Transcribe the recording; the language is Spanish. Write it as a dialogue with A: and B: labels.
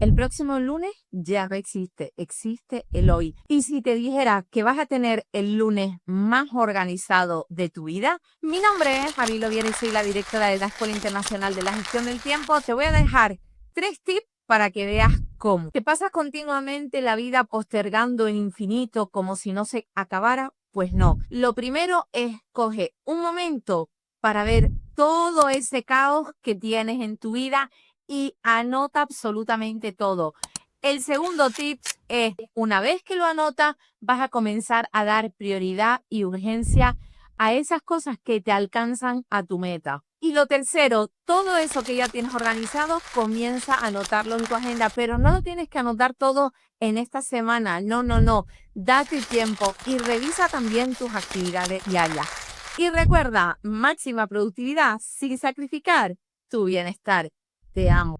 A: El próximo lunes ya no existe, existe el hoy. Y si te dijera que vas a tener el lunes más organizado de tu vida, mi nombre es Javi Loviera y soy la directora de la Escuela Internacional de la Gestión del Tiempo. Te voy a dejar 3 tips para que veas cómo. ¿Te pasas continuamente la vida postergando en infinito como si no se acabara? Pues no. Lo primero es coge un momento para ver todo ese caos que tienes en tu vida y anota absolutamente todo. El segundo tip es, una vez que lo anotas, vas a comenzar a dar prioridad y urgencia a esas cosas que te alcanzan a tu meta. Y lo tercero, todo eso que ya tienes organizado, comienza a anotarlo en tu agenda, pero no lo tienes que anotar todo en esta semana. No, no, no. Date tiempo y revisa también tus actividades diarias. Y recuerda, máxima productividad sin sacrificar tu bienestar. Te amo.